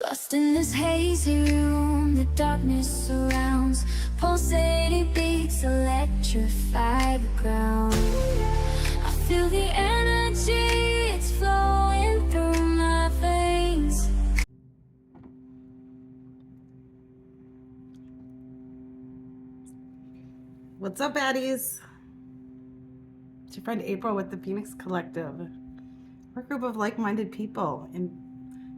Lost in this hazy room, the darkness surrounds. Pulsating beats electrify the ground. I feel the energy, it's flowing through my veins. What's up, baddies? It's your friend April with the Phoenix Collective. We're a group of like-minded people and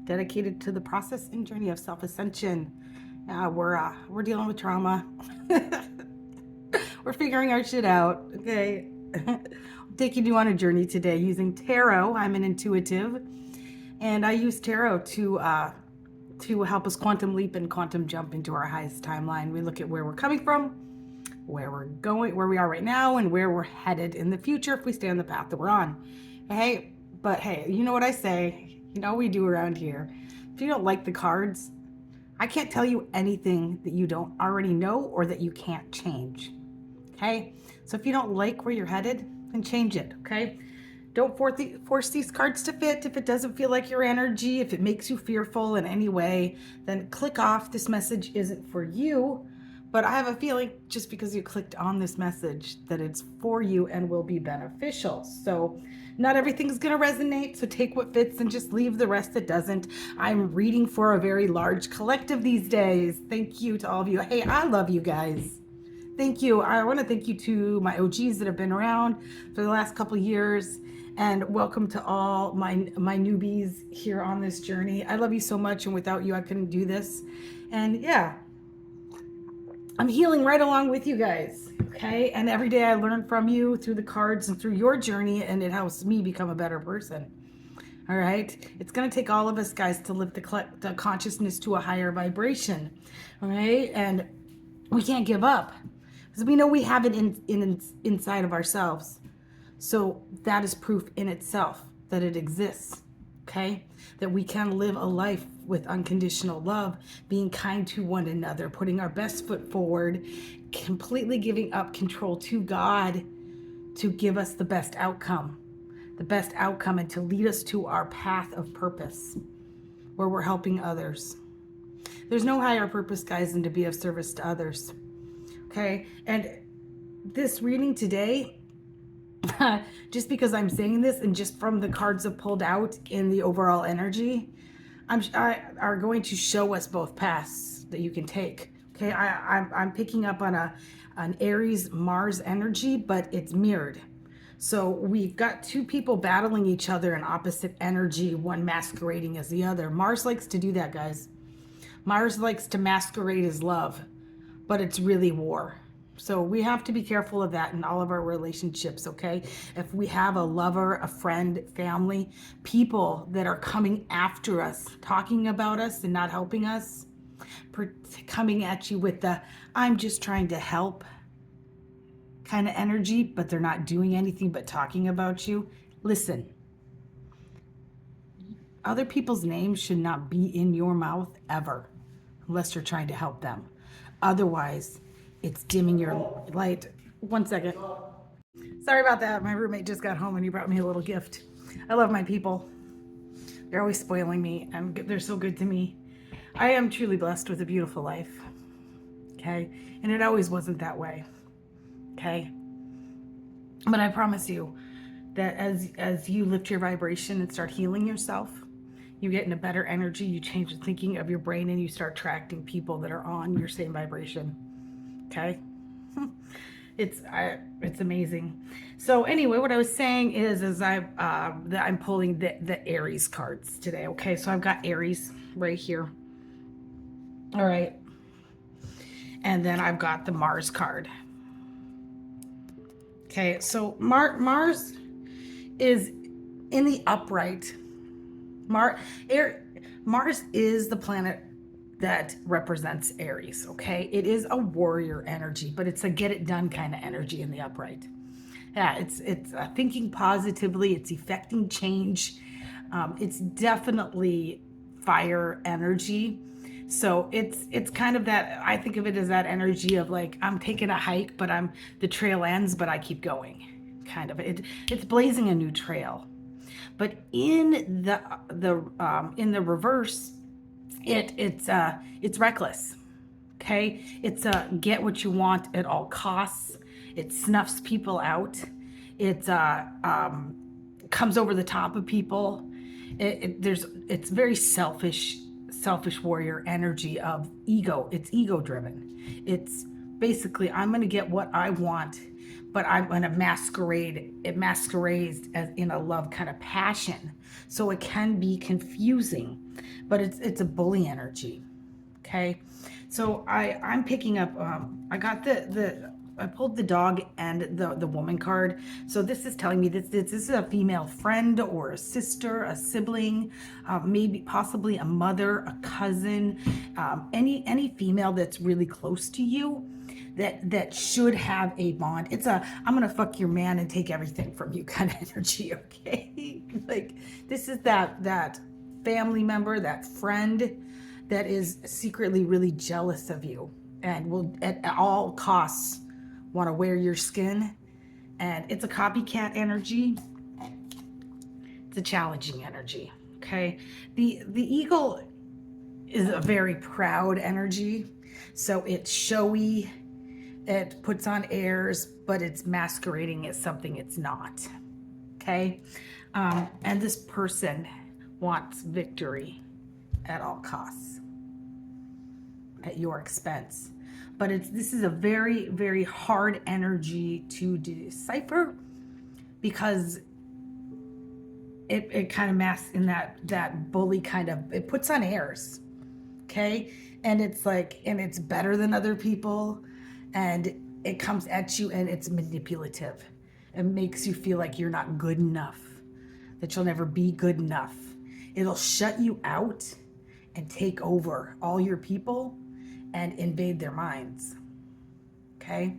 dedicated to the process and journey of self-ascension. We're dealing with trauma. We're figuring our shit out. Okay, I'm taking you on a journey today using tarot. I'm an intuitive, and I use tarot to help us quantum leap and quantum jump into our highest timeline. We look at where we're coming from, where we're going, where we are right now, and where we're headed in the future if we stay on the path that we're on. Hey, you know what I say? You know what we do around here. If you don't like the cards, I can't tell you anything that you don't already know or that you can't change. Okay? So if you don't like where you're headed, then change it. Okay? Don't force these cards to fit. If it doesn't feel like your energy, if it makes you fearful in any way, then click off. This message isn't for you. But I have a feeling just because you clicked on this message that it's for you and will be beneficial. So not everything's going to resonate. So take what fits and just leave the rest that doesn't. I'm reading for a very large collective these days. Thank you to all of you. Hey, I love you guys. Thank you. I want to thank you to my OGs that have been around for the last couple of years. And welcome to all my newbies here on this journey. I love you so much. And without you, I couldn't do this. And yeah, I'm healing right along with you guys, okay? And every day I learn from you through the cards and through your journey, and it helps me become a better person, all right? It's going to take all of us, guys, to lift the consciousness to a higher vibration, all right? And we can't give up because we know we have it inside of ourselves. So that is proof in itself that it exists, okay? That we can live a life with unconditional love, being kind to one another, putting our best foot forward, completely giving up control to God to give us the best outcome and to lead us to our path of purpose where we're helping others. There's no higher purpose, guys, than to be of service to others, okay? And this reading today, just because I'm saying this and just from the cards I've pulled out in the overall energy, are going to show us both paths that you can take. Okay, I'm picking up on an Aries Mars energy, but it's mirrored. So we've got two people battling each other in opposite energy, one masquerading as the other. Mars likes to do that, guys. Mars likes to masquerade as love, but it's really war. So we have to be careful of that in all of our relationships, okay? If we have a lover, a friend, family, people that are coming after us, talking about us and not helping us, coming at you with the, I'm just trying to help kind of energy, but they're not doing anything but talking about you. Listen, other people's names should not be in your mouth ever, unless you're trying to help them. Otherwise, it's dimming your light. 1 second. Sorry about that. My roommate just got home and he brought me a little gift. I love my people. They're always spoiling me and they're so good to me. I am truly blessed with a beautiful life. Okay? And it always wasn't that way. Okay? But I promise you that as you lift your vibration and start healing yourself, you get in a better energy, you change the thinking of your brain, and you start attracting people that are on your same vibration. Okay, it's amazing. So anyway, what I was saying is I'm pulling the Aries cards today. Okay, so I've got Aries right here. All right, and then I've got the Mars card. Okay, so Mars is in the upright. Mars is the planet that represents Aries, okay? It is a warrior energy, but it's a get it done kind of energy in the upright. Yeah, it's thinking positively, it's effecting change. It's definitely fire energy. So it's kind of that, I think of it as that energy of like, I'm taking a hike, but the trail ends, but I keep going. Kind of it's blazing a new trail. But in the reverse, It's reckless. Okay, it's a get what you want at all costs. It snuffs people out. It comes over the top of people. It's very selfish warrior energy of ego. It's ego driven. It's basically, I'm going to get what I want, but I'm going to masquerade. It masquerades as in a love kind of passion, so it can be confusing, but it's a bully energy. Okay, so I'm picking up. I got I pulled the dog and the woman card. So this is telling me this is a female friend or a sister, a sibling, maybe possibly a mother, a cousin, any female that's really close to you, that should have a bond. It's a I'm gonna fuck your man and take everything from you kind of energy. Okay, like this is that family member, that friend that is secretly really jealous of you and will at all costs want to wear your skin. And it's a copycat energy. It's a challenging energy. Okay, the eagle is a very proud energy, so it's showy, it puts on airs, but it's masquerading as something it's not. Okay, and this person wants victory at all costs, at your expense. But this is a very, very hard energy to decipher, because it kind of masks in that bully kind of, it puts on airs. Okay, and it's like, and it's better than other people, and it comes at you and it's manipulative. It makes you feel like you're not good enough, that you'll never be good enough. It'll shut you out and take over all your people and invade their minds. Okay,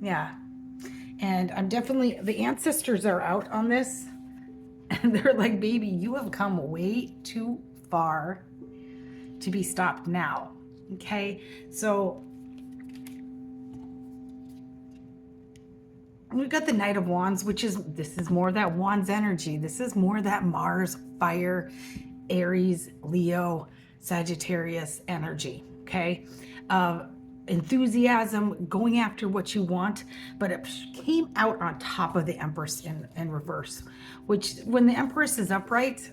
yeah. And I'm definitely, the ancestors are out on this, and they're like, baby, you have come way too far to be stopped now. Okay, so we've got the Knight of Wands, which is, this is more that Wands energy. This is more that Mars, fire, Aries, Leo, Sagittarius energy. Okay, enthusiasm, going after what you want, but it came out on top of the Empress in reverse, which when the Empress is upright,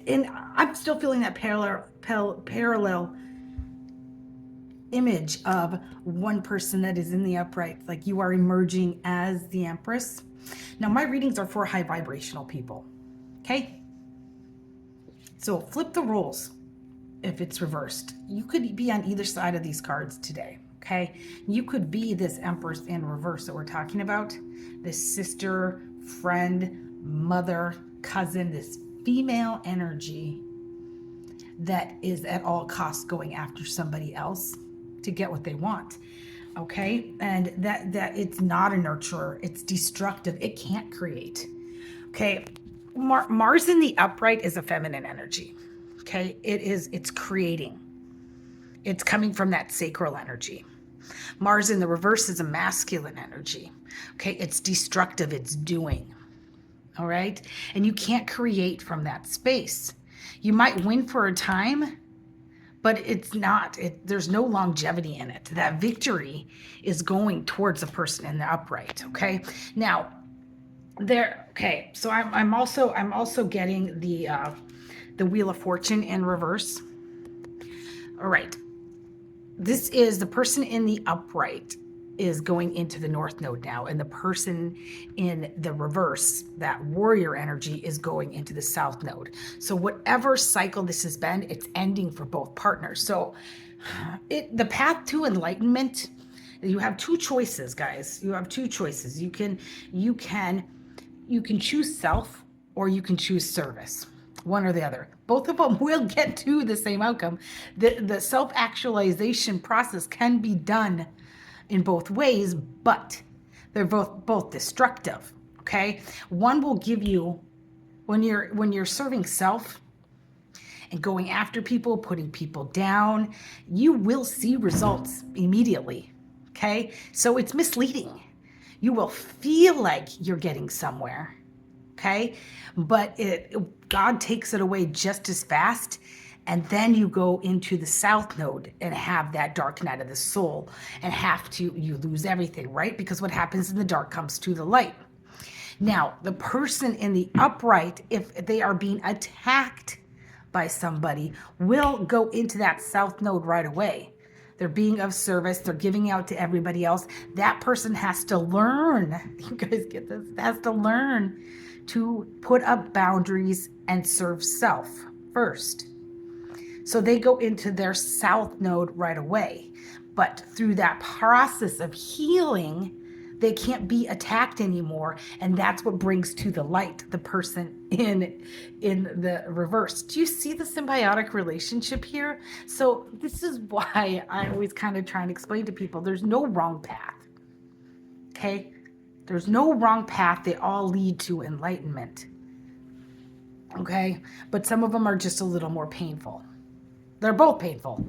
and I'm still feeling that parallel image of one person that is in the upright, like you are emerging as the Empress. Now my readings are for high vibrational people. Okay, so flip the roles. If it's reversed, you could be on either side of these cards today. Okay, you could be this Empress in reverse that we're talking about, this sister, friend, mother, cousin, this female energy that is at all costs going after somebody else to get what they want. Okay, and that it's not a nurturer, it's destructive, it can't create. Okay, Mars in the upright is a feminine energy. Okay, it's creating. It's coming from that sacral energy. Mars in the reverse is a masculine energy. Okay, it's destructive, it's doing. All right, and you can't create from that space. You might win for a time, but it's not, there's no longevity in it. That victory is going towards a person in the upright. Okay, now okay, so I'm also getting the Wheel of Fortune in reverse. All right, this is the person in the upright is going into the North Node now, and the person in the reverse, that warrior energy, is going into the South Node. So whatever cycle this has been, it's ending for both partners. So the path to enlightenment, you have two choices, guys. You have two choices. You can choose self, or you can choose service. One or the other. Both of them will get to the same outcome. The self-actualization process can be done in both ways, but they're both destructive. Okay, one will give you, when you're serving self and going after people, putting people down, you will see results immediately. Okay, so it's misleading. You will feel like you're getting somewhere. Okay, but God takes it away just as fast, And then you go into the south node and have that dark night of the soul and you lose everything, right? Because what happens in the dark comes to the light. Now, the person in the upright, if they are being attacked by somebody, will go into that south node right away. They're being of service. They're giving out to everybody else. That person has to learn, you guys get this, has to learn to put up boundaries and serve self first. So they go into their south node right away. But through that process of healing, they can't be attacked anymore. And that's what brings to the light the person in the reverse. Do you see the symbiotic relationship here? So this is why I always kind of try and explain to people there's no wrong path. Okay? There's no wrong path. They all lead to enlightenment. Okay? But some of them are just a little more painful. They're both painful.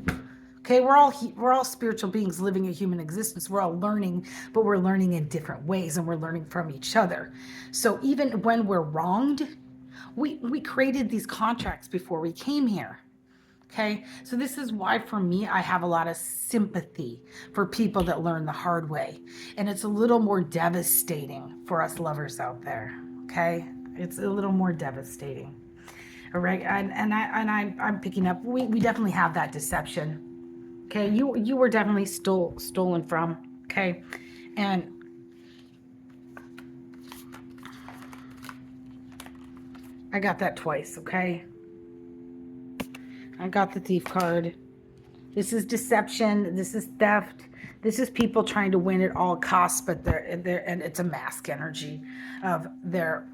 Okay, we're all spiritual beings living a human existence. We're all learning, but we're learning in different ways, and we're learning from each other. So even when we're wronged, we created these contracts before we came here. Okay, so this is why for me, I have a lot of sympathy for people that learn the hard way. And it's a little more devastating for us lovers out there. Okay, it's a little more devastating. All right, and I'm picking up, we definitely have that deception. Okay, you were definitely stolen from. Okay, and I got that twice. Okay, I got the Thief card. This is deception. This is theft. This is people trying to win at all costs, but they're and it's a mask energy of they're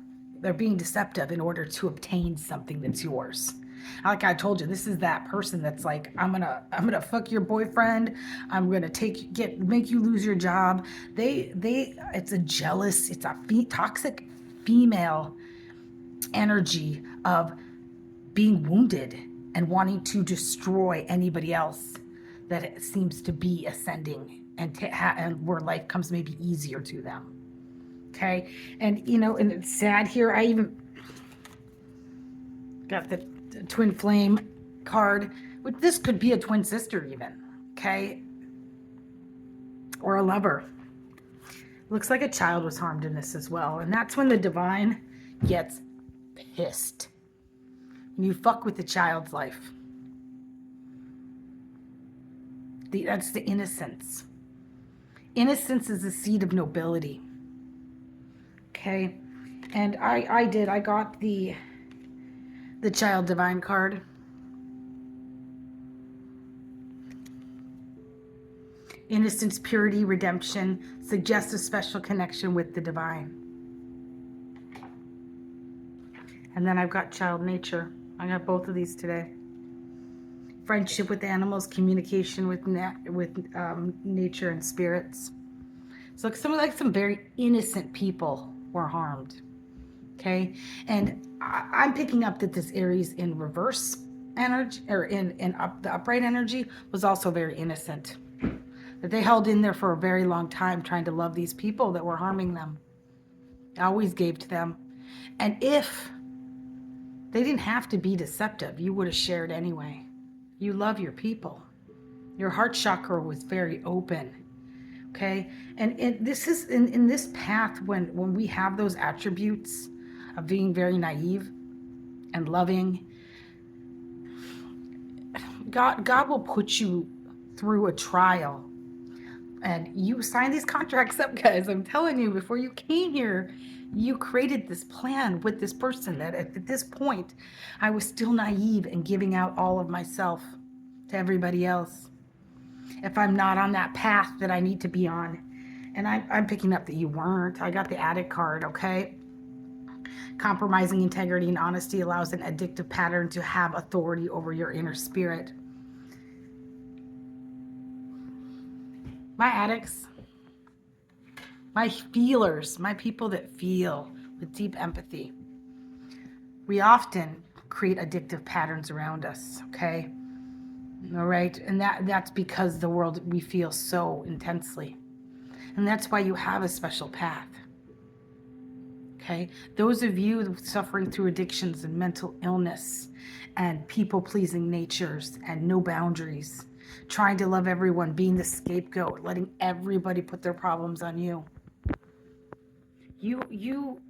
being deceptive in order to obtain something that's yours. Like I told you, this is that person that's like, I'm gonna fuck your boyfriend. I'm gonna make you lose your job. It's a jealous, it's a toxic female energy of being wounded and wanting to destroy anybody else that it seems to be ascending and where life comes maybe easier to them. Okay, and and it's sad here. I even got the twin flame card. This could be a twin sister even, okay? Or a lover. Looks like a child was harmed in this as well. And that's when the divine gets pissed. When you fuck with the child's life. That's the innocence. Innocence is the seed of nobility. Okay? And I got the Child Divine card. Innocence, purity, redemption suggests a special connection with the divine. And then I've got child nature. I got both of these today. Friendship with animals, communication with nature and spirits. So some very innocent people were harmed. Okay, and I'm picking up that this Aries in reverse energy, or the upright energy, was also very innocent. That they held in there for a very long time trying to love these people that were harming them. I always gave to them. And if they didn't have to be deceptive, you would have shared anyway. You love your people. Your heart chakra was very open. Okay, and this is in this path when we have those attributes of being very naive and loving, God will put you through a trial, and you sign these contracts up, guys. I'm telling you, before you came here, you created this plan with this person that at this point I was still naive and giving out all of myself to everybody else. If I'm not on that path that I need to be on, and I'm picking up that you weren't. I got the Addict card. Okay, compromising integrity and honesty allows an addictive pattern to have authority over your inner spirit. My addicts, my feelers, my people that feel with deep empathy, we often create addictive patterns around us. Okay, all right, and that's because the world, we feel so intensely, and that's why you have a special path. Okay, those of you suffering through addictions and mental illness and people-pleasing natures and no boundaries, trying to love everyone, being the scapegoat, letting everybody put their problems on you. You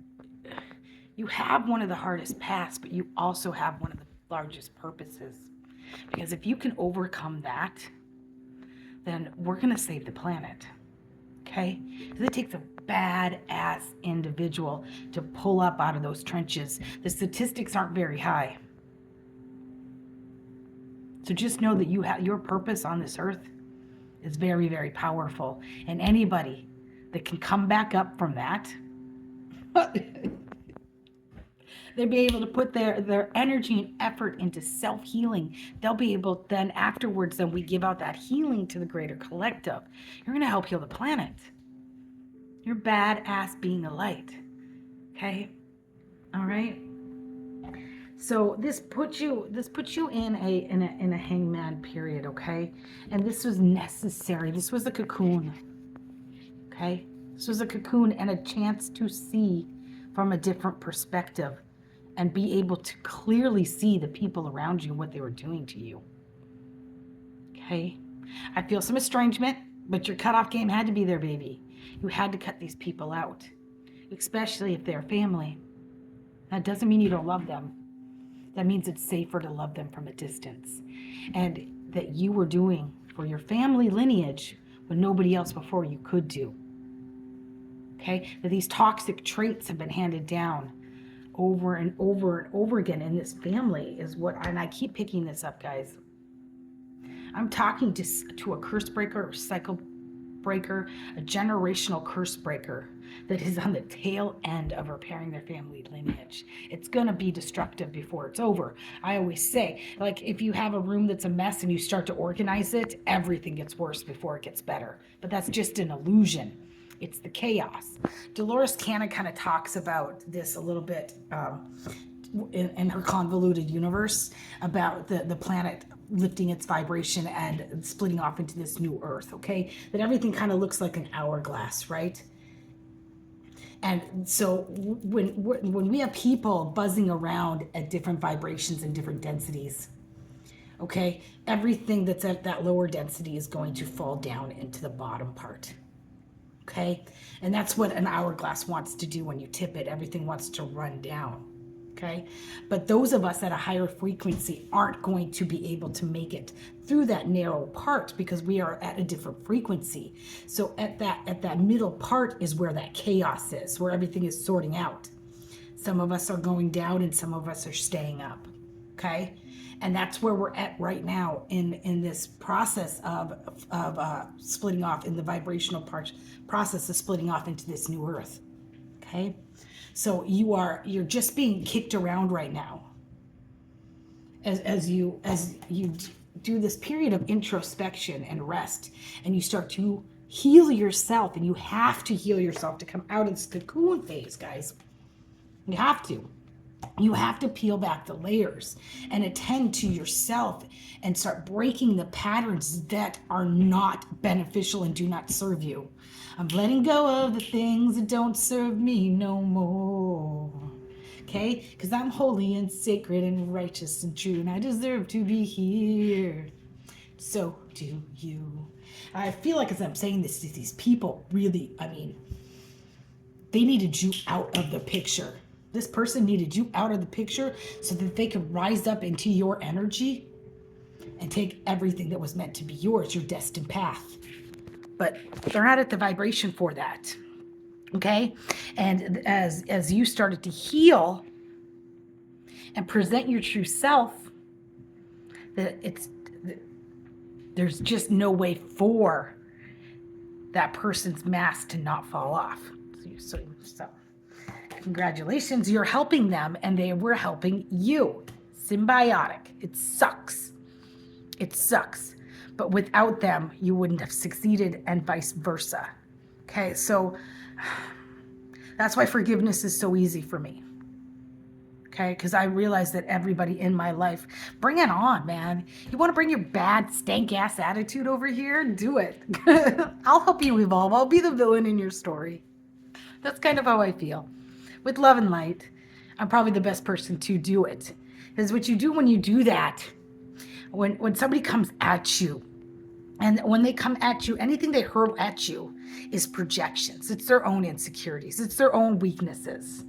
have one of the hardest paths, but you also have one of the largest purposes. Because if you can overcome that, then we're going to save the planet. Okay? Because it takes a badass individual to pull up out of those trenches. The statistics aren't very high. So just know that your purpose on this earth is very, very powerful. And anybody that can come back up from that, they'll be able to put their energy and effort into self-healing. They'll be able then afterwards, then we give out that healing to the greater collective. You're going to help heal the planet. You're badass being a light. Okay? All right? So this puts you in a hangman period, okay? And this was necessary. This was a cocoon. Okay? This was a cocoon and a chance to see from a different perspective and be able to clearly see the people around you and what they were doing to you. Okay? I feel some estrangement, but your cutoff game had to be there, baby. You had to cut these people out, especially if they're family. That doesn't mean you don't love them. That means it's safer to love them from a distance. And that you were doing for your family lineage what nobody else before you could do. Okay? That these toxic traits have been handed down over and over and over again in this family is what, and I keep picking this up, guys. I'm talking to a curse breaker, or cycle breaker, a generational curse breaker that is on the tail end of repairing their family lineage. It's going to be destructive before it's over. I always say, like, if you have a room that's a mess and you start to organize it, everything gets worse before it gets better. But that's just an illusion. It's the chaos. Dolores Cannon kind of talks about this a little bit in her convoluted universe about the planet lifting its vibration and splitting off into this new earth, okay? That everything kind of looks like an hourglass, right? And so when we have people buzzing around at different vibrations and different densities, okay, everything that's at that lower density is going to fall down into the bottom part. Okay? And that's what an hourglass wants to do when you tip it. Everything wants to run down. Okay? But those of us at a higher frequency aren't going to be able to make it through that narrow part because we are at a different frequency. So at that middle part is where that chaos is, where everything is sorting out. Some of us are going down and some of us are staying up. Okay? And that's where we're at right now in this process of splitting off, in the vibrational process of splitting off into this new earth. Okay? So you're just being kicked around right now as you do this period of introspection and rest, and you start to heal yourself, and you have to heal yourself to come out of this cocoon phase, guys. You have to. You have to peel back the layers and attend to yourself and start breaking the patterns that are not beneficial and do not serve you. I'm letting go of the things that don't serve me no more. Okay? Because I'm holy and sacred and righteous and true, and I deserve to be here. So do you. I feel like as I'm saying this to these people, really, they needed you out of the picture. This person needed you out of the picture so that they could rise up into your energy and take everything that was meant to be yours, your destined path. But they're not at the vibration for that. Okay? And as you started to and present your true self, there's just no way for that person's mask to not fall off. So congratulations, you're helping them and they were helping you. Symbiotic. It sucks. It sucks. But without them, you wouldn't have succeeded and vice versa. Okay, so that's why forgiveness is so easy for me. Okay, because I realize that everybody in my life, bring it on, man. You want to bring your bad, stank-ass attitude over here? Do it. I'll help you evolve. I'll be the villain in your story. That's kind of how I feel. with love and light, I'm probably the best person to do it. Because what you do when you do that, when somebody comes at you, and when they come at you, anything they hurl at you is projections. It's their own insecurities. It's their own weaknesses.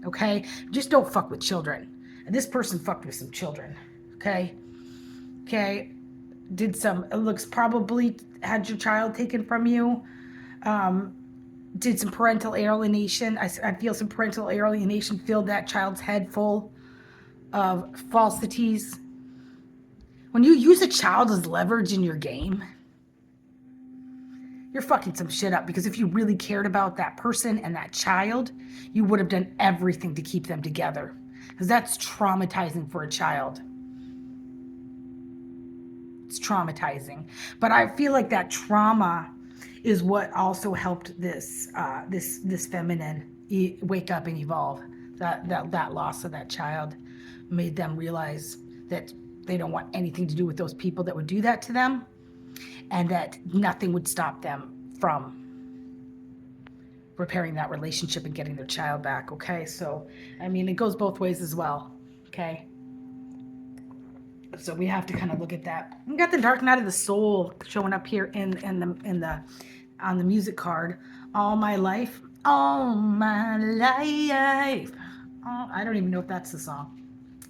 Okay? Just don't fuck with children. And this person fucked with some children. Okay? Okay? It looks probably had your child taken from you. Did some parental alienation. I feel some parental alienation filled that child's head full of falsities. When you use a child as leverage in your game, you're fucking some shit up, because if you really cared about that person and that child, you would have done everything to keep them together, because that's traumatizing for a child. It's traumatizing. But I feel like that trauma is what also helped this feminine wake up and evolve. That loss of that child made them realize that they don't want anything to do with those people that would do that to them, and that nothing would stop them from repairing that relationship and getting their child back. Okay, so I mean, it goes both ways as well. Okay, so we have to kind of look at that. We got the dark night of the soul showing up here on the music card. All my life. Oh, I don't even know if that's the song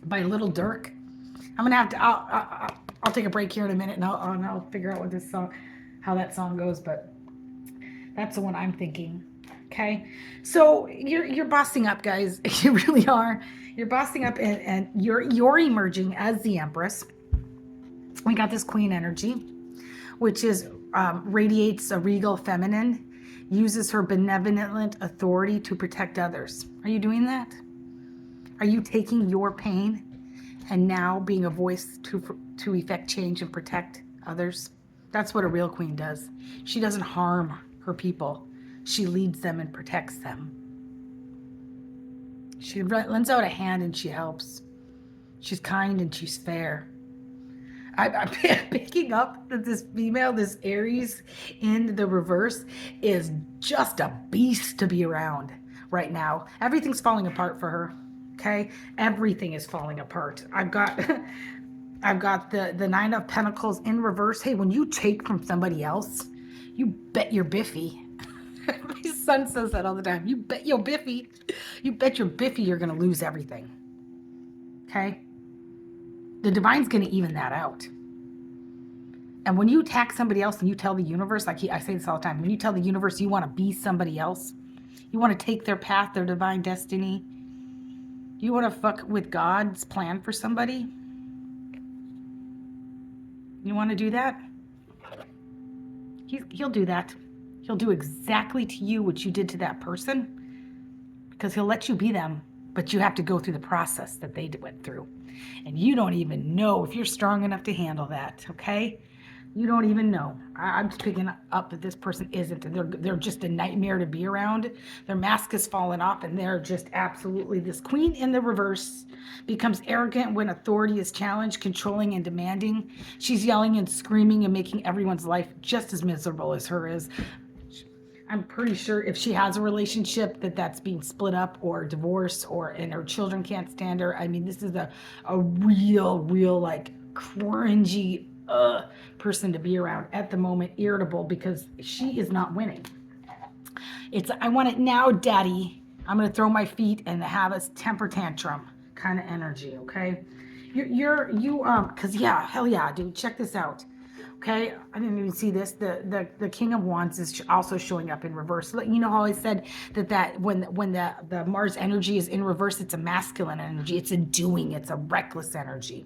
by Little Dirk. I'm gonna have to. I'll take a break here in a minute, and I'll figure out how that song goes. But that's the one I'm thinking. Okay, so you're bossing up, guys. You really are. You're bossing up, and you're emerging as the Empress. We got this Queen energy, which is radiates a regal feminine, uses her benevolent authority to protect others. Are you doing that? Are you taking your pain and now being a voice to effect change and protect others? That's what a real queen does. She doesn't harm her people. She leads them and protects them. She lends out a hand and she helps. She's kind and she's fair. I'm picking up that this female, this Aries in the reverse, is just a beast to be around right now. Everything's falling apart for her. Okay, everything is falling apart. I've got the Nine of Pentacles in reverse. Hey, when you take from somebody else, you bet your biffy. My son says that all the time. You bet your biffy. You bet your biffy you're going to lose everything. Okay, the divine's going to even that out. And when you attack somebody else and you tell the universe, I say this all the time, when you tell the universe you want to be somebody else, you want to take their path, their divine destiny, you want to fuck with God's plan for somebody? You want to do that? He'll do that. He'll do exactly to you what you did to that person, because he'll let you be them, but you have to go through the process that they went through. And you don't even know if you're strong enough to handle that, okay? You don't even know. I'm just picking up that this person isn't. They're just a nightmare to be around. Their mask has fallen off, and they're just absolutely, this queen in the reverse becomes arrogant when authority is challenged, controlling and demanding. She's yelling and screaming and making everyone's life just as miserable as her is. I'm pretty sure if she has a relationship that's being split up or divorced, and her children can't stand her. I mean, this is a real like cringy person to be around at the moment, irritable because she is not winning. It's I want it now, daddy. I'm gonna throw my feet and have a temper tantrum kind of energy. Okay, because yeah, hell yeah, dude, check this out. Okay, I didn't even see this. The King of Wands is also showing up in reverse. You know how I said that when the Mars energy is in reverse, it's a masculine energy. It's a doing. It's a reckless energy.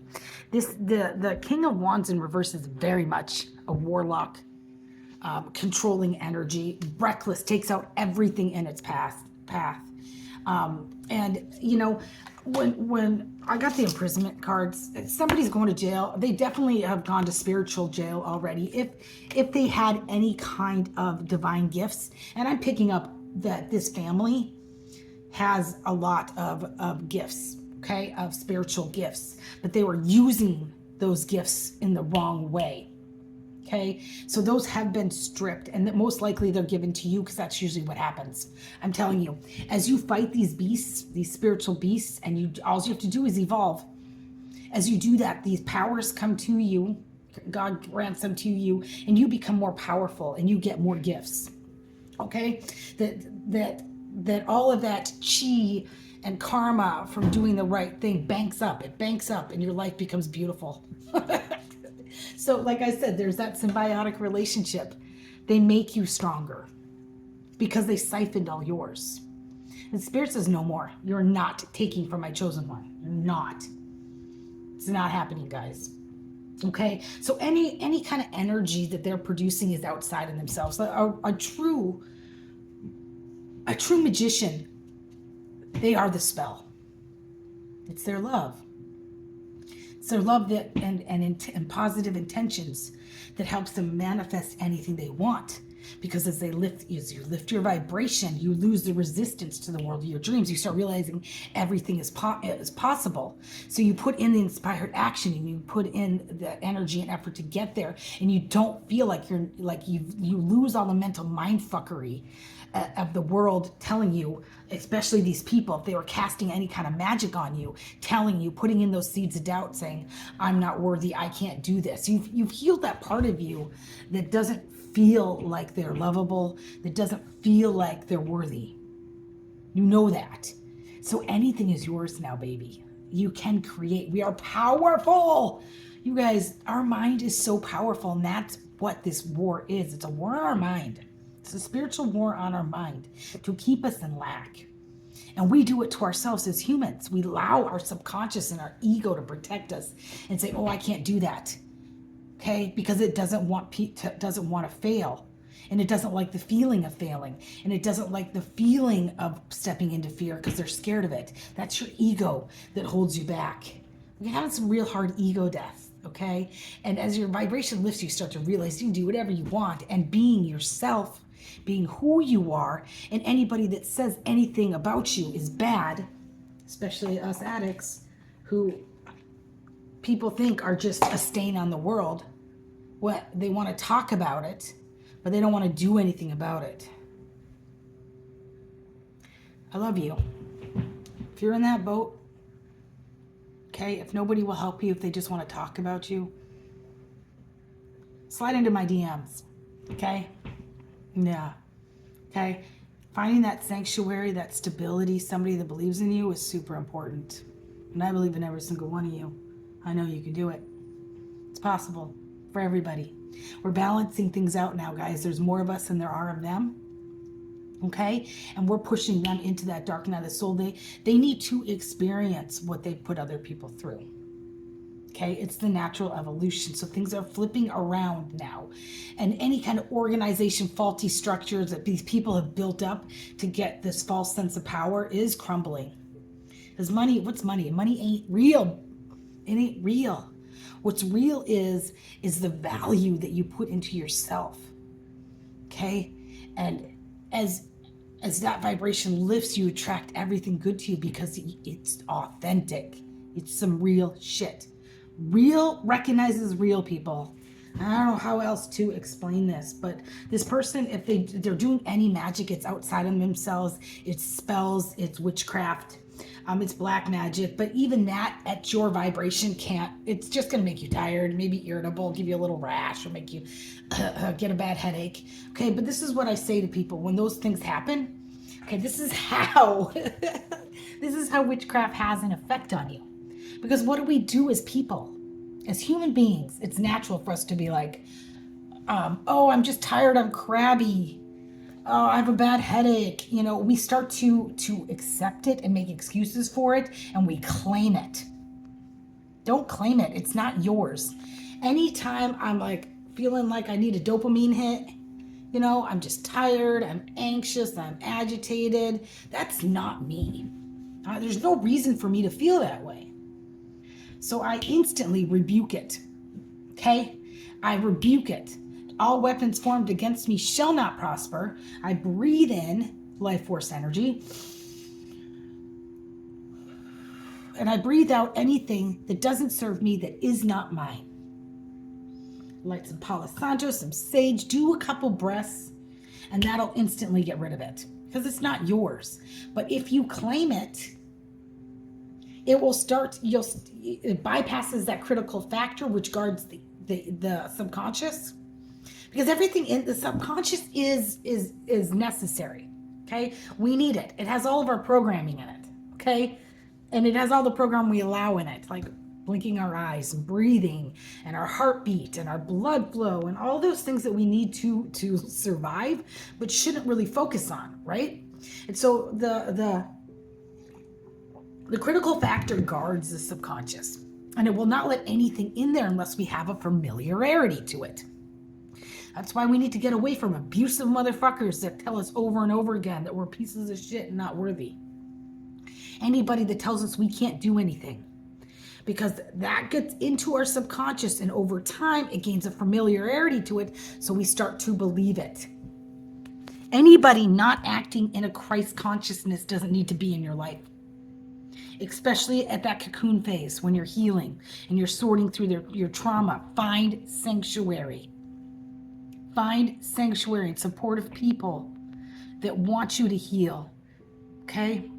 The King of Wands in reverse is very much a warlock, controlling energy. Reckless, takes out everything in its path. And you know, when I got the imprisonment cards, somebody's going to jail. They definitely have gone to spiritual jail already if they had any kind of divine gifts. And I'm picking up that this family has a lot of gifts, okay, of spiritual gifts, but they were using those gifts in the wrong way. Okay, so those have been stripped, and that most likely they're given to you because that's usually what happens. I'm telling you, as you fight these beasts, these spiritual beasts, and all you have to do is evolve. As you do that, these powers come to you. God grants them to you, and you become more powerful, and you get more gifts. Okay, that all of that chi and karma from doing the right thing banks up. It banks up, and your life becomes beautiful. So like I said, there's that symbiotic relationship. They make you stronger because they siphoned all yours. And Spirit says no more. You're not taking from my chosen one. You're not. It's not happening, guys. Okay, so any kind of energy that they're producing is outside of themselves. A true magician, they are the spell. It's their love. It's their love that and positive intentions that helps them manifest anything they want. Because as you lift your vibration, you lose the resistance to the world of your dreams. You start realizing everything is possible. So you put in the inspired action, and you put in the energy and effort to get there, and you don't feel like you lose all the mental mind fuckery of the world telling you, especially these people, if they were casting any kind of magic on you, telling you, putting in those seeds of doubt, saying, I'm not worthy, I can't do this. You've healed that part of you that doesn't feel like they're lovable, that doesn't feel like they're worthy. You know that. So anything is yours now, baby. You can create. We are powerful. You guys, our mind is so powerful, and that's what this war is. It's a war on our mind. It's a spiritual war on our mind to keep us in lack. And we do it to ourselves as humans. We allow our subconscious and our ego to protect us and say, oh, I can't do that. Okay, because it doesn't want to fail, and it doesn't like the feeling of failing, and it doesn't like the feeling of stepping into fear because they're scared of it. That's your ego that holds you back. We're having some real hard ego death, okay? And as your vibration lifts, you start to realize you can do whatever you want, and being yourself, being who you are, and anybody that says anything about you is bad, especially us addicts who people think are just a stain on the world. What they want to talk about it, but they don't want to do anything about it. I love you. If you're in that boat, okay, if nobody will help you, if they just want to talk about you, slide into my DMs, okay? Yeah, okay? Finding that sanctuary, that stability, somebody that believes in you is super important. And I believe in every single one of you. I know you can do it. It's possible for everybody. We're balancing things out now, guys. There's more of us than there are of them. Okay? And we're pushing them into that dark night of the soul. They need to experience what they put other people through. Okay? It's the natural evolution. So things are flipping around now. And any kind of organization, faulty structures that these people have built up to get this false sense of power is crumbling. Because money, what's money? Money ain't real. It ain't real. What's real is the value that you put into yourself. Okay? And as that vibration lifts, you attract everything good to you because it's authentic. It's some real shit. Real recognizes real, people. I don't know how else to explain this, but this person, if they're doing any magic, it's outside of themselves. It's spells, it's witchcraft. It's black magic, but even that at your vibration it's just going to make you tired, maybe irritable, give you a little rash, or make you get a bad headache. Okay, but this is what I say to people when those things happen. Okay, this is how witchcraft has an effect on you. Because what do we do as people? As human beings, it's natural for us to be like, oh, I'm just tired, I'm crabby. Oh, I have a bad headache. You know, we start to accept it and make excuses for it, and we claim it. Don't claim it. It's not yours. Anytime I'm like feeling like I need a dopamine hit, you know, I'm just tired, I'm anxious, I'm agitated. That's not me. There's no reason for me to feel that way. So I instantly rebuke it. Okay? I rebuke it. All weapons formed against me shall not prosper. I breathe in life force energy. And I breathe out anything that doesn't serve me, that is not mine. Light some Palo Santo, some sage, do a couple breaths, and that'll instantly get rid of it because it's not yours. But if you claim it, it will start, it bypasses that critical factor, which guards the subconscious, because everything in the subconscious is necessary. Okay. We need it. It has all of our programming in it. Okay. And it has all the program we allow in it, like blinking our eyes and breathing and our heartbeat and our blood flow and all those things that we need to survive, but shouldn't really focus on, right? And so the critical factor guards the subconscious, and it will not let anything in there unless we have a familiarity to it. That's why we need to get away from abusive motherfuckers that tell us over and over again that we're pieces of shit and not worthy. Anybody that tells us we can't do anything, because that gets into our subconscious, and over time it gains a familiarity to it, so we start to believe it. Anybody not acting in a Christ consciousness doesn't need to be in your life, especially at that cocoon phase when you're healing and you're sorting through your trauma. Find sanctuary. Find sanctuary and supportive people that want you to heal. Okay?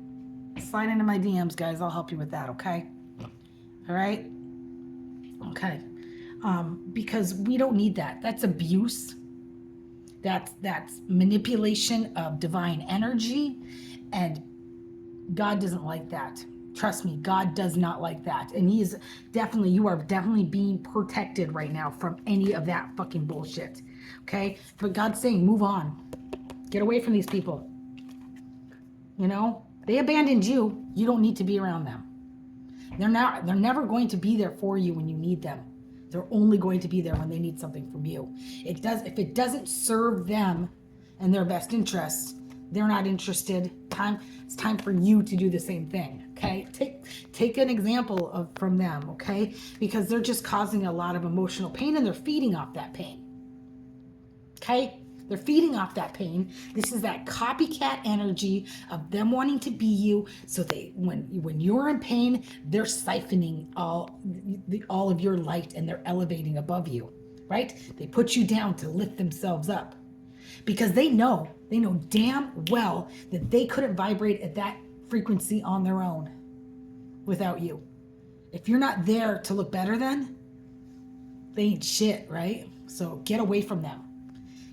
Slide into my DMs, guys. I'll help you with that, okay? All right? Okay. Because we don't need that. That's abuse. That's manipulation of divine energy, and God doesn't like that. Trust me, God does not like that. And you are definitely being protected right now from any of that fucking bullshit. Okay? But God's saying, move on. Get away from these people. You know? They abandoned you. You don't need to be around them. They're never going to be there for you when you need them. They're only going to be there when they need something from you. If it doesn't serve them and their best interests, they're not interested. It's time for you to do the same thing. Okay? Take an example from them, okay? Because they're just causing a lot of emotional pain, and they're feeding off that pain. Okay? They're feeding off that pain. This is that copycat energy of them wanting to be you. So when you're in pain, they're siphoning all of your light, and they're elevating above you, right? They put you down to lift themselves up, because they know damn well that they couldn't vibrate at that frequency on their own without you. If you're not there to look better than, they ain't shit, right? So get away from them.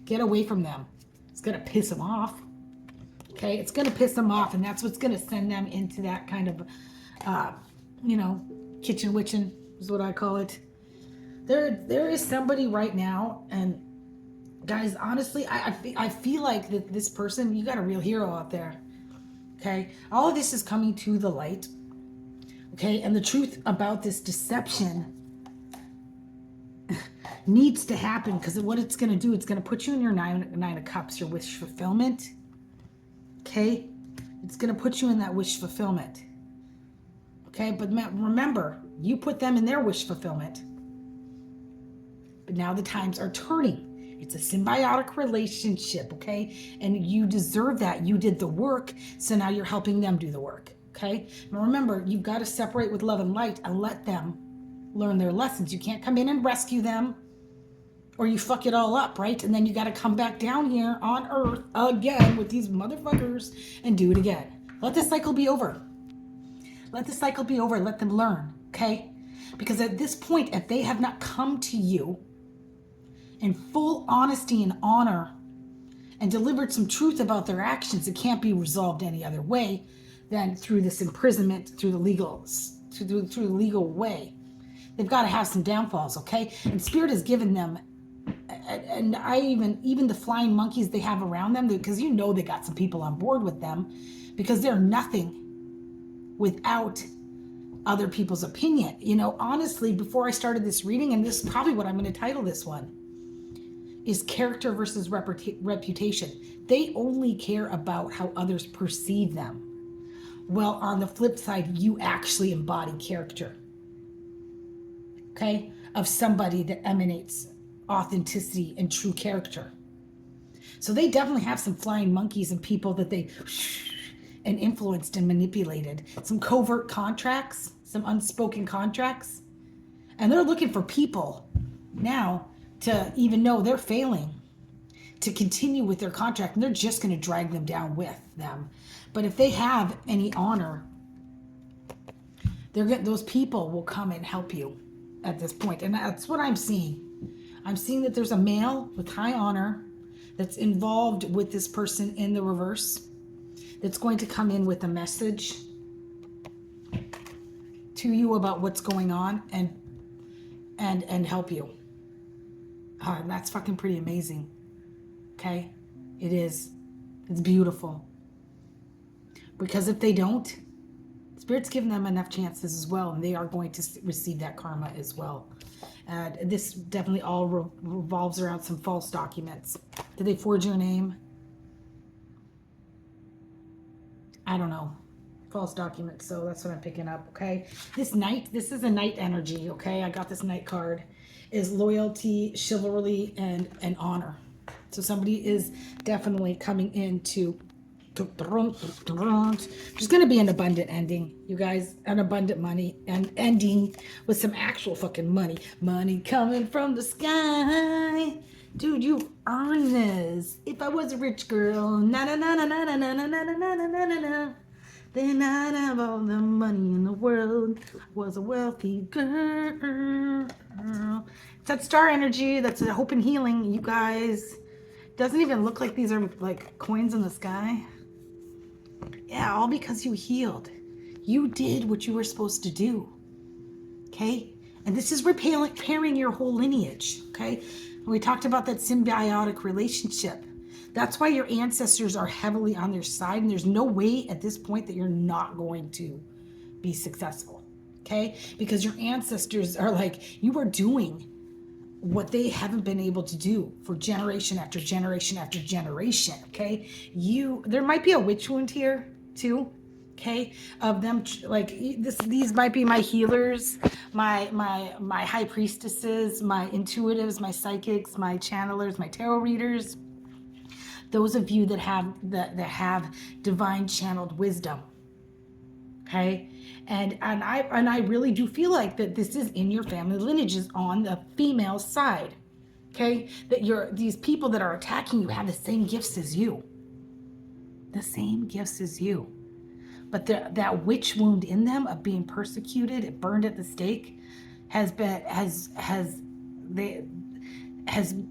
Get away from them. It's going to piss them off. Okay? It's going to piss them off, and that's what's going to send them into that kind of, kitchen witching is what I call it. There is somebody right now, and guys, honestly, I feel like that this person, you got a real hero out there. Okay? All of this is coming to the light. Okay? And the truth about this deception needs to happen, because what it's going to do, it's going to put you in your nine of cups, your wish fulfillment. Okay? It's going to put you in that wish fulfillment. Okay? But remember, you put them in their wish fulfillment. But now the times are turning. It's a symbiotic relationship, okay? And you deserve that. You did the work, so now you're helping them do the work, okay? Now remember, you've got to separate with love and light and let them learn their lessons. You can't come in and rescue them, or you fuck it all up, right? And then you got to come back down here on earth again with these motherfuckers and do it again. Let the cycle be over. Let the cycle be over. Let them learn, okay? Because at this point, if they have not come to you in full honesty and honor and delivered some truth about their actions, it can't be resolved any other way than through this imprisonment, through the legal way. They've got to have some downfalls, okay? And Spirit has given them, and even the flying monkeys they have around them, because they got some people on board with them, because they're nothing without other people's opinion. Honestly, before I started this reading, and this is probably what I'm going to title this one, is character versus reputation. They only care about how others perceive them. Well, on the flip side, you actually embody character, okay, of somebody that emanates authenticity and true character. So they definitely have some flying monkeys and people that they and influenced and manipulated, some covert contracts, some unspoken contracts, and they're looking for people now to even know they're failing to continue with their contract, and they're just going to drag them down with them. But if they have any honor, those people will come and help you at this point. And that's what I'm seeing. I'm seeing that there's a male with high honor that's involved with this person in the reverse, that's going to come in with a message to you about what's going on and help you. And that's fucking pretty amazing. Okay? It is. It's beautiful. Because if they don't, Spirit's given them enough chances as well, and they are going to receive that karma as well. And this definitely all revolves around some false documents. Did they forge your name? I don't know. False documents. So that's what I'm picking up. Okay. This Knight, this is a Knight energy. Okay. I got this Knight card. Is loyalty, chivalry, and honor. So somebody is definitely coming into. There's going to be an abundant ending, you guys. An abundant money and ending with some actual fucking money. Money coming from the sky. Dude, you earn this. If I was a rich girl, na na na na na na na na na na na na na, then I'd have all the money in the world. I was a wealthy girl. It's that star energy. That's a hope and healing, you guys. Doesn't even look like these are like coins in the sky. Yeah, all because you healed. You did what you were supposed to do. Okay? And this is repairing your whole lineage. Okay? And we talked about that symbiotic relationship. That's why your ancestors are heavily on their side, and there's no way at this point that you're not going to be successful. Okay? Because your ancestors are like, you are doing what they haven't been able to do for generation after generation after generation. Okay? There might be a witch wound here too. Okay, of them, like these might be my healers, my high priestesses, my intuitives, my psychics, my channelers, my tarot readers. Those of you that have divine channeled wisdom. Okay, and I really do feel like that this is in your family lineages on the female side. Okay, that these people that are attacking you have the same gifts as you. The same gifts as you. But that witch wound in them of being persecuted and burned at the stake has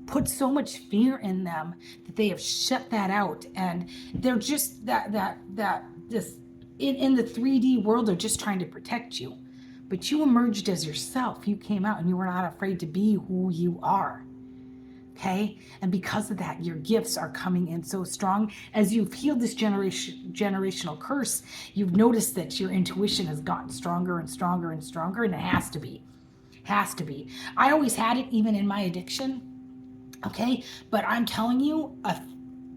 put so much fear in them that they have shut that out, and they're just just in the 3D world, they're just trying to protect you. But you emerged as yourself. You came out and you were not afraid to be who you are. Okay? And because of that, your gifts are coming in so strong. As you've healed this generational curse, you've noticed that your intuition has gotten stronger and stronger and stronger, and it has to be. Has to be. I always had it even in my addiction. Okay? But I'm telling you,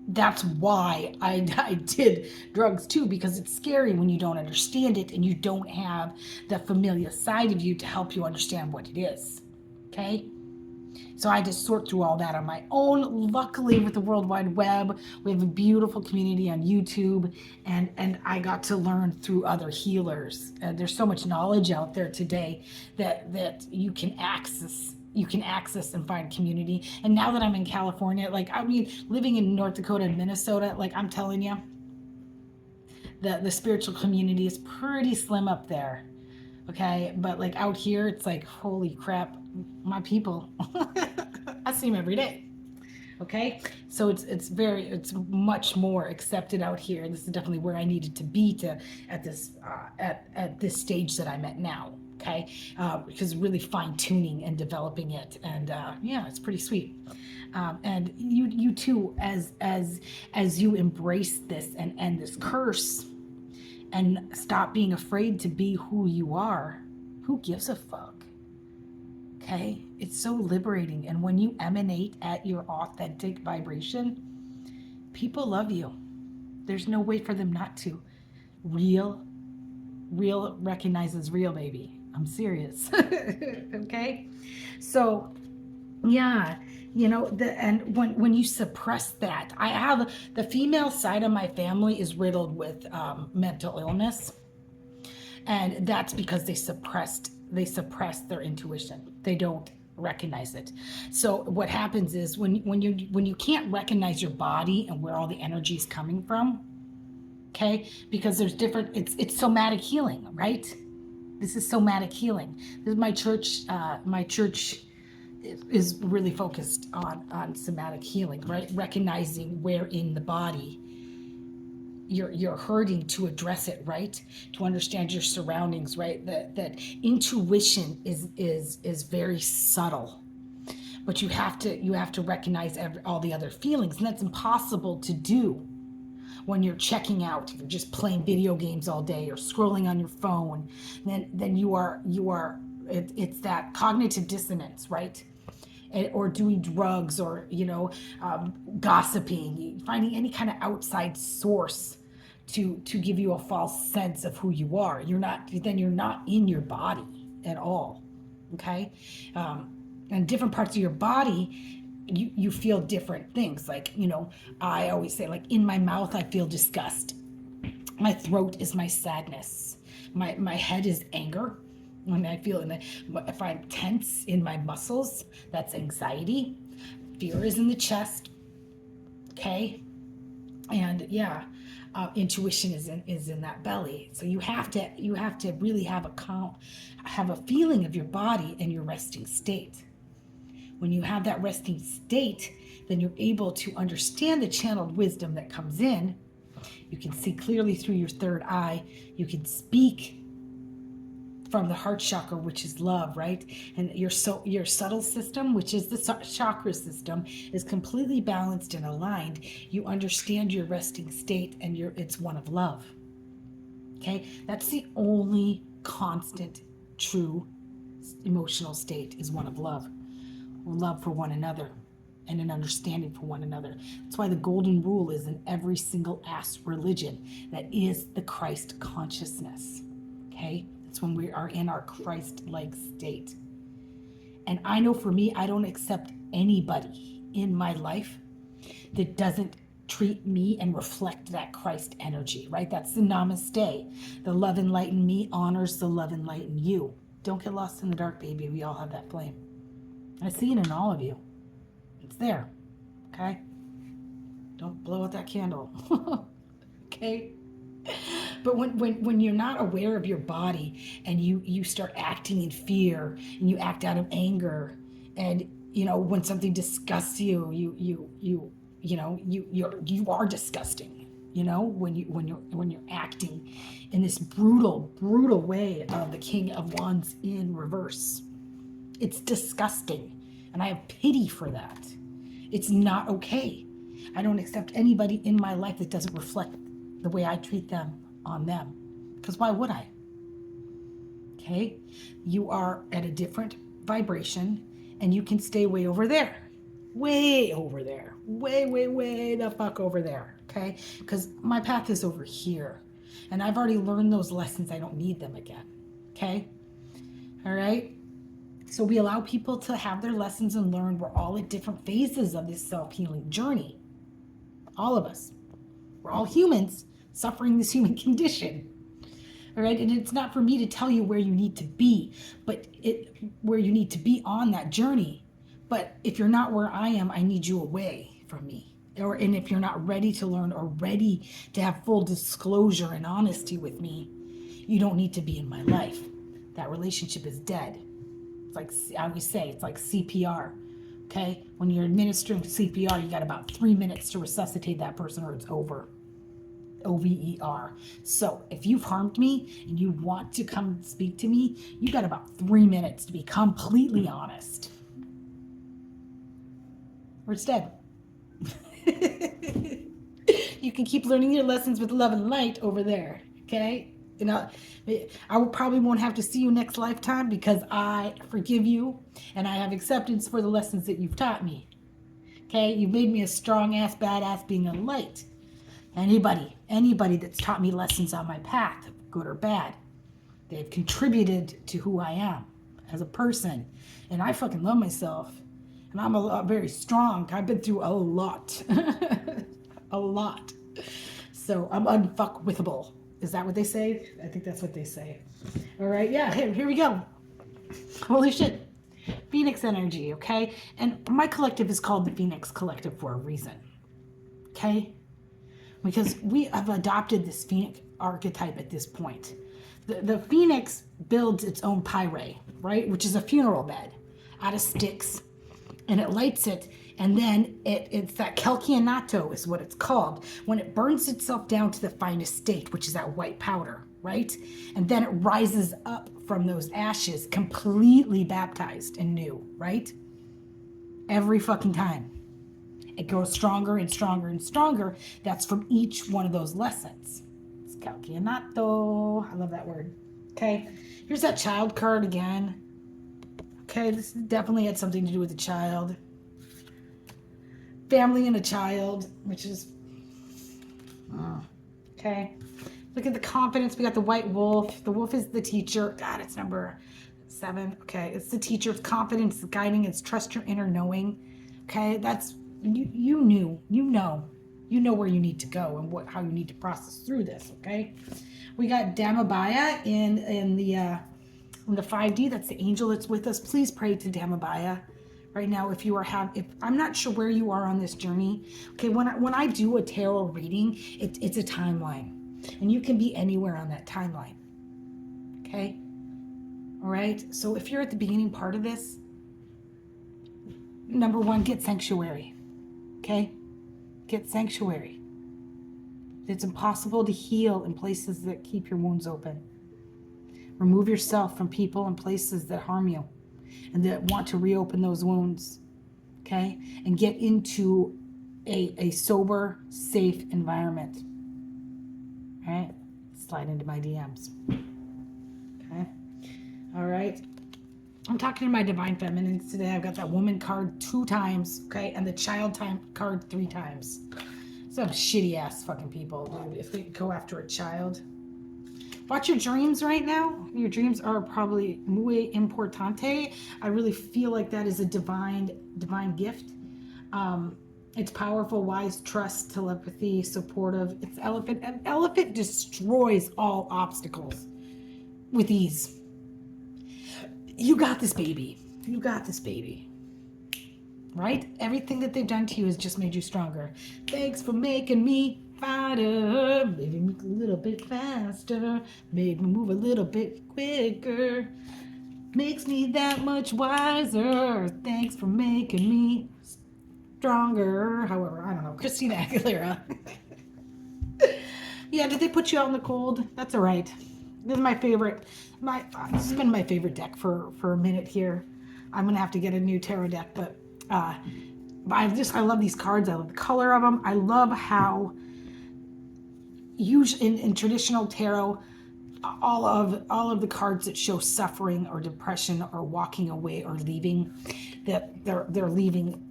that's why I did drugs too, because it's scary when you don't understand it and you don't have the familiar side of you to help you understand what it is. Okay? So I had to sort through all that on my own. Luckily, with the World Wide Web, we have a beautiful community on YouTube, and I got to learn through other healers. There's so much knowledge out there today that you can access. You can access and find community. And now that I'm in California, living in North Dakota and Minnesota, I'm telling you, the spiritual community is pretty slim up there. Okay, but out here, it's like, holy crap, my people. I see them every day. Okay, so it's much more accepted out here. This is definitely where I needed to be at this stage that I'm at now. Okay, because really fine tuning and developing it, and yeah, it's pretty sweet. And you too, as you embrace this and end this curse, and stop being afraid to be who you are. Who gives a fuck? Okay? It's so liberating. And when you emanate at your authentic vibration, people love you. There's no way for them not to. Real recognizes real, baby. I'm serious. Okay? So, yeah. And when you suppress that, I have the female side of my family is riddled with mental illness, and that's because they suppressed their intuition. They don't recognize it. So what happens is when you can't recognize your body and where all the energy is coming from, okay, because there's different, it's somatic healing, right? This is somatic healing. This is my church. My church is really focused on somatic healing, right? Recognizing where in the body you're hurting, to address it, right? To understand your surroundings, right? That intuition is very subtle, but you have to recognize all the other feelings, and that's impossible to do when you're checking out. If you're just playing video games all day or scrolling on your phone, then you are it's that cognitive dissonance, right? Or doing drugs, or gossiping, finding any kind of outside source to give you a false sense of who you are. You're not in your body at all. Okay. And different parts of your body, you feel different things. Like, I always say, like, in my mouth I feel disgust, my throat is my sadness, my head is anger. When I feel if I'm tense in my muscles, that's anxiety. Fear is in the chest. Okay. And intuition is in that belly. So you have to really have a feeling of your body and your resting state. When you have that resting state, then you're able to understand the channeled wisdom that comes in. You can see clearly through your third eye. You can speak from the heart chakra, which is love, right? And your subtle system, which is the chakra system, is completely balanced and aligned. You understand your resting state, and it's one of love. Okay? That's the only constant, true emotional state, is one of love. Love for one another and an understanding for one another. That's why the golden rule is in every single ass religion. That is the Christ consciousness. Okay? It's when we are in our Christ-like state. And I know for me, I don't accept anybody in my life that doesn't treat me and reflect that Christ energy, right? That's the namaste. The love and light in me honors the love and light in you. Don't get lost in the dark, baby. We all have that flame. I see it in all of you. It's there. Okay? Don't blow out that candle. Okay? But when you're not aware of your body, and you start acting in fear, and you act out of anger, and when something disgusts you, you are disgusting. When you're acting in this brutal way of the King of Wands in reverse, it's disgusting, and I have pity for that. It's not okay. I don't accept anybody in my life that doesn't reflect the way I treat them on them. Because why would I? Okay? You are at a different vibration, and you can stay way over there. Way over there. Way the fuck over there. Okay? Because my path is over here. And I've already learned those lessons. I don't need them again. Okay? All right? So we allow people to have their lessons and learn. We're all at different phases of this self-healing journey. All of us. We're all humans suffering this human condition. All right? And it's not for me to tell you where you need to be, but where you need to be on that journey. But if you're not where I am, I need you away from me. And if you're not ready to learn or ready to have full disclosure and honesty with me, you don't need to be in my life. That relationship is dead. It's like, I always say, it's like CPR. Okay? When you're administering CPR, you got about 3 minutes to resuscitate that person, or it's over. OVER. So if you've harmed me and you want to come speak to me, you got about 3 minutes to be completely honest, or it's dead. You can keep learning your lessons with love and light over there. Okay? I probably won't have to see you next lifetime, because I forgive you and I have acceptance for the lessons that you've taught me. Okay? You've made me a strong ass badass being a light. Anybody that's taught me lessons on my path, good or bad, they've contributed to who I am as a person. And I fucking love myself. And I'm very strong. I've been through a lot. A lot. So I'm unfuckwithable. Is that what they say? I think that's what they say. All right. Yeah. Here we go. Holy shit. Phoenix energy, okay? And my collective is called the Phoenix Collective for a reason, okay? Because we have adopted this Phoenix archetype at this point. The Phoenix builds its own pyre, right? Which is a funeral bed out of sticks. And it lights it, and then it's that calcianato is what it's called, when it burns itself down to the finest state, which is that white powder, right? And then it rises up from those ashes completely baptized and new, right? Every fucking time. It grows stronger and stronger and stronger. That's from each one of those lessons. It's calcianato. I love that word. Okay, here's that child card again. Okay, this definitely had something to do with a child. Family and a child, which is... okay. Look at the confidence. We got the white wolf. The wolf is the teacher. God, it's number 7. Okay, it's the teacher. It's confidence, it's guiding, it's trust your inner knowing. Okay, that's... You know where you need to go and how you need to process through this, okay? We got Damabaya in the 5D. That's the angel that's with us. Please pray to Damabaya right now if I'm not sure where you are on this journey. Okay, when I do a tarot reading, it's a timeline, and you can be anywhere on that timeline. Okay? All right? So if you're at the beginning part of this, number 1, get sanctuary. Okay? Get sanctuary. It's impossible to heal in places that keep your wounds open. Remove yourself from people and places that harm you and that want to reopen those wounds. Okay? And get into a sober, safe environment. All right? Slide into my DMs. Okay? All right? I'm talking to my divine feminines today. I've got that woman card 2 times, okay? And the child card 3 times. Some shitty ass fucking people, dude, if they go after a child. Watch your dreams right now. Your dreams are probably muy importante. I really feel like that is a divine gift. It's powerful, wise, trust, telepathy, supportive. It's elephant. An elephant destroys all obstacles with ease. You got this, baby. You got this, baby. Right? Everything that they've done to you has just made you stronger. Thanks for making me fighter. Made me move a little bit faster. Made me move a little bit quicker. Makes me that much wiser. Thanks for making me stronger. However, I don't know. Christina Aguilera. Yeah, did they put you out in the cold? That's all right. This is my favorite. This has been my favorite deck for a minute here. I'm gonna have to get a new tarot deck, but I love these cards. I love the color of them. I love how usually in traditional tarot, all of the cards that show suffering or depression or walking away or leaving, that they're leaving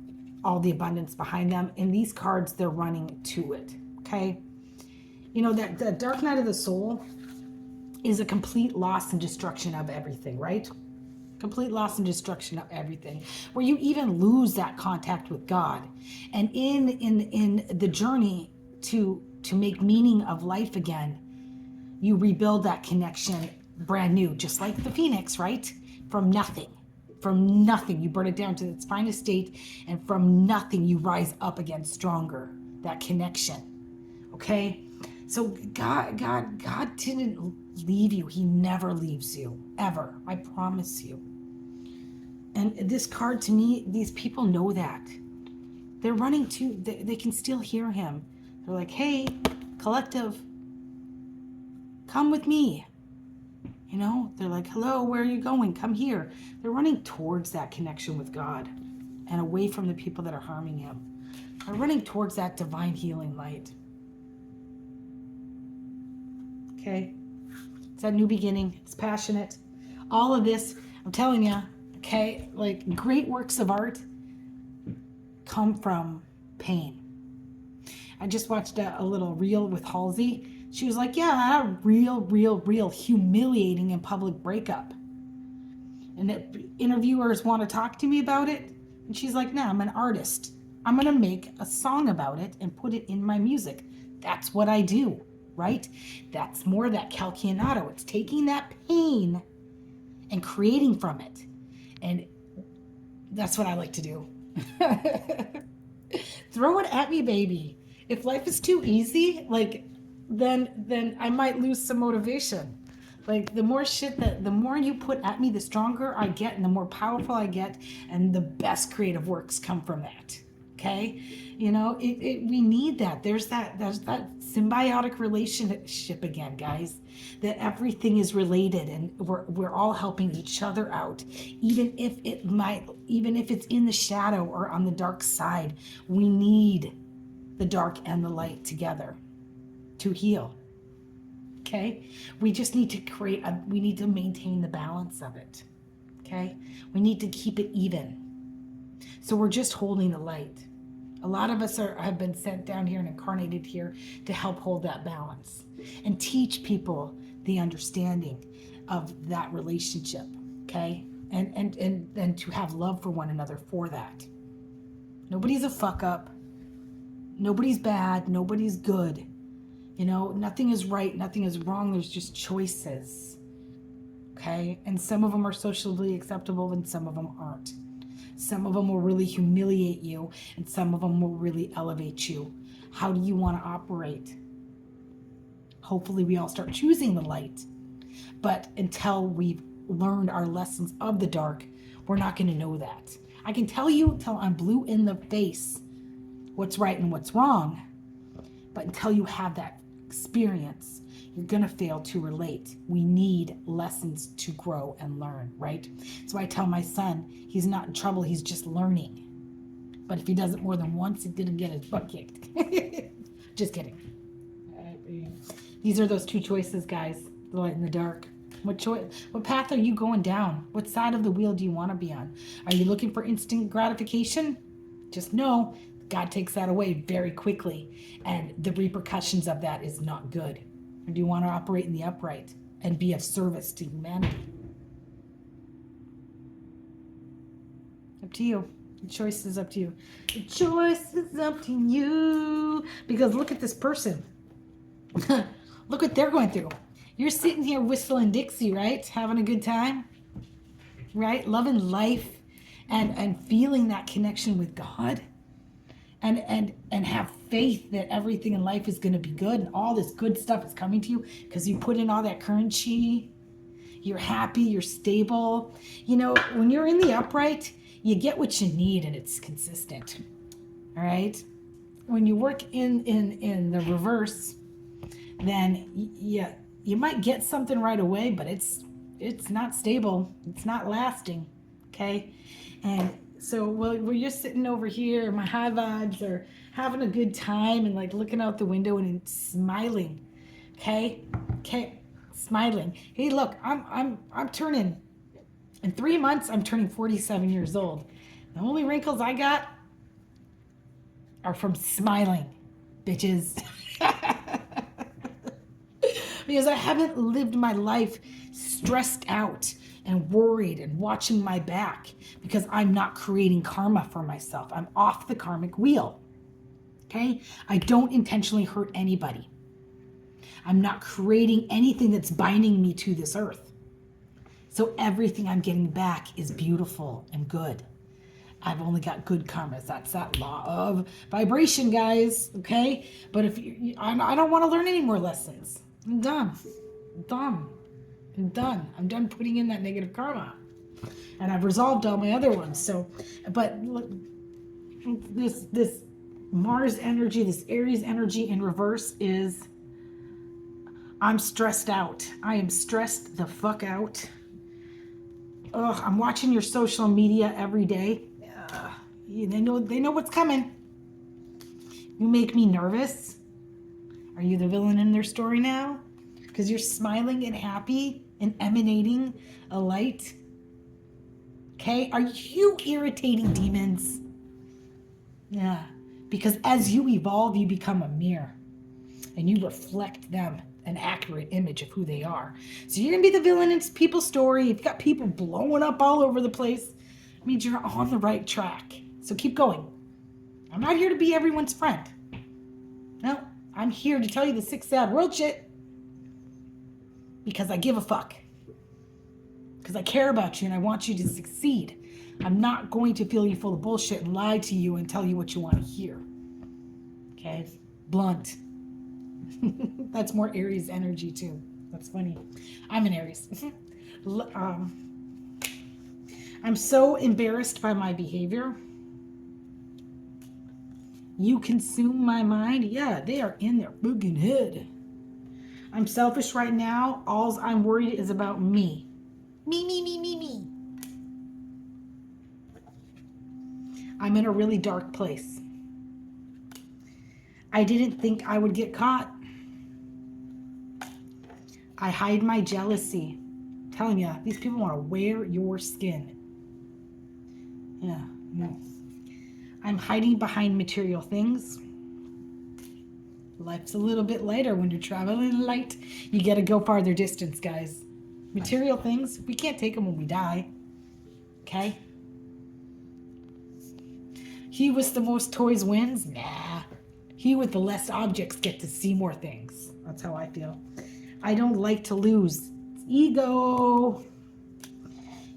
all the abundance behind them. In these cards, they're running to it. Okay, you know that the dark night of the soul is a complete loss and destruction of everything, right? Complete loss and destruction of everything, where you even lose that contact with God. And in the journey to make meaning of life again, you rebuild that connection brand new, just like the Phoenix, right? From nothing. From nothing, you burn it down to its finest state, and from nothing, you rise up again stronger. That connection, okay? So God didn't leave you. He never leaves you, ever. I promise you. And this card, to me, these people know that. They're running to, they can still hear him. They're like, hey, collective, come with me. You know, they're like, hello, where are you going? Come here. They're running towards that connection with God and away from the people that are harming him. They're running towards that divine healing light. Okay? It's that new beginning. It's passionate. All of this, I'm telling you, okay, like great works of art come from pain. I just watched a little reel with Halsey. She was like, yeah, I had a real humiliating in public breakup. And the interviewers want to talk to me about it. And she's like, nah, I'm an artist. I'm going to make a song about it and put it in my music. That's what I do, right? That's more that calcianato. It's taking that pain and creating from it. And That's what I like to do. Throw it at me, baby. If life is too easy, like, then I might lose some motivation. Like, the more you put at me, the stronger I get and the more powerful I get, and the best creative works come from that. Okay? You know, we need that. There's that symbiotic relationship again, guys, that everything is related and we're all helping each other out. Even if it's in the shadow or on the dark side, we need the dark and the light together to heal. Okay? We just need to we need to maintain the balance of it. Okay? We need to keep it even. So we're just holding the light. A lot of us have been sent down here and incarnated here to help hold that balance and teach people the understanding of that relationship. Okay? And to have love for one another for that. Nobody's a fuck up. Nobody's bad. Nobody's good. You know, nothing is right, nothing is wrong. There's just choices. Okay? And some of them are socially acceptable and some of them aren't. Some of them will really humiliate you and some of them will really elevate you. How do you want to operate? Hopefully we all start choosing the light. But until we've learned our lessons of the dark, we're not going to know that. I can tell you till I'm blue in the face what's right and what's wrong. But until you have that experience, you're going to fail to relate. We need lessons to grow and learn, right? So I tell my son, he's not in trouble, he's just learning. But if he does it more than once, he's going to get his butt kicked. Just kidding. These are those two choices, guys, the light and the dark. What path are you going down? What side of the wheel do you want to be on? Are you looking for instant gratification? Just know God takes that away very quickly, and the repercussions of that is not good. Or do you want to operate in the upright and be of service to humanity? Up to you. The choice is up to you. The choice is up to you. Because look at this person. Look what they're going through. You're sitting here whistling Dixie, right? Having a good time, right? Loving life and feeling that connection with God. And have faith that everything in life is going to be good and all this good stuff is coming to you because you put in all that currency. You're happy, you're stable. You know, when you're in the upright, you get what you need and it's consistent. All right? When you work in the reverse, then you might get something right away, but it's not stable. It's not lasting. Okay? And so we're just sitting over here, my high vibes are having a good time and like looking out the window and smiling. Okay? Smiling. Hey, look, I'm turning, in 3 months, I'm turning 47 years old. The only wrinkles I got are from smiling, bitches. Because I haven't lived my life stressed out and worried and watching my back because I'm not creating karma for myself. I'm off the karmic wheel. Okay? I don't intentionally hurt anybody. I'm not creating anything that's binding me to this earth. So everything I'm getting back is beautiful and good. I've only got good karmas. That's that law of vibration, guys. Okay? But I don't want to learn any more lessons. I'm done. I'm done putting in that negative karma. And I've resolved all my other ones. So, but look, this Mars energy, this Aries energy in reverse is, I'm stressed out. I am stressed the fuck out. Ugh, I'm watching your social media every day. They know what's coming. You make me nervous. Are you the villain in their story now? Because you're smiling and happy and emanating a light. Okay? Are you irritating demons? Yeah. Because as you evolve, you become a mirror. And you reflect them, an accurate image of who they are. So you're going to be the villain in people's story. If you've got people blowing up all over the place, it means you're on the right track. So keep going. I'm not here to be everyone's friend. No, I'm here to tell you the sick, sad world shit. Because I give a fuck. Because I care about you and I want you to succeed. I'm not going to fill you full of bullshit and lie to you and tell you what you want to hear. Okay? Blunt. That's more Aries energy too. That's funny. I'm an Aries. I'm so embarrassed by my behavior. You consume my mind? Yeah, they are in their fucking head. I'm selfish right now. All I'm worried is about me. Me. I'm in a really dark place. I didn't think I would get caught. I hide my jealousy. I'm telling you, these people want to wear your skin. Yeah. No. I'm hiding behind material things. Life's a little bit lighter when you're traveling light. You got to go farther distance, guys. Material things, we can't take them when we die. Okay? He with the most toys wins? Nah. He with the less objects get to see more things. That's how I feel. I don't like to lose. It's ego.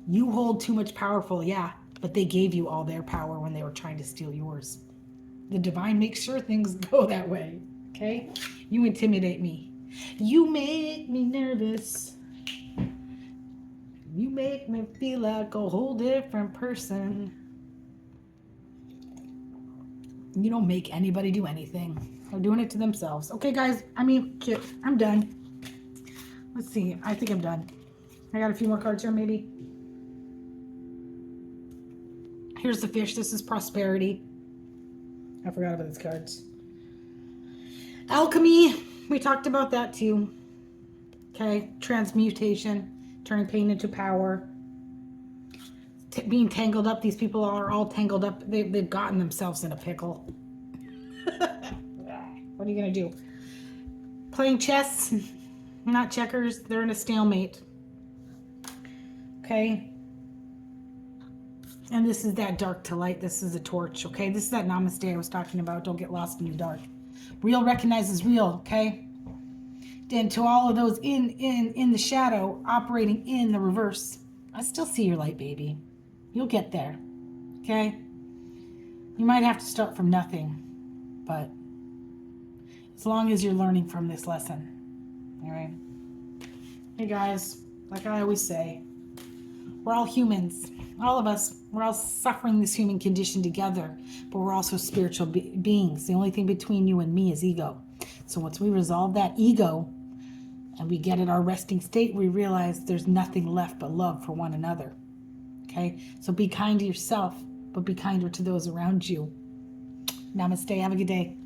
You hold too much powerful, yeah, but they gave you all their power when they were trying to steal yours. The divine makes sure things go that way. Okay? You intimidate me. You make me nervous. You make me feel like a whole different person. You don't make anybody do anything. They're doing it to themselves. Okay, guys. Shit. I'm done. Let's see. I think I'm done. I got a few more cards here, maybe. Here's the fish. This is prosperity. I forgot about these cards. Alchemy. We talked about that too. Okay. Transmutation. Turning pain into power. Being tangled up. These people are all tangled up. They've gotten themselves in a pickle. What are you going to do? Playing chess, not checkers. They're in a stalemate. Okay. And this is that dark to light. This is a torch. Okay. This is that namaste I was talking about. Don't get lost in the dark. Real recognizes real. Okay. And to all of those in the shadow, operating in the reverse, I still see your light, baby. You'll get there. Okay? You might have to start from nothing, but as long as you're learning from this lesson. All right? Hey guys, like I always say, we're all humans. All of us, we're all suffering this human condition together, but we're also spiritual beings. The only thing between you and me is ego. So once we resolve that ego, and we get at our resting state, we realize there's nothing left but love for one another. Okay? So be kind to yourself, but be kinder to those around you. Namaste. Have a good day.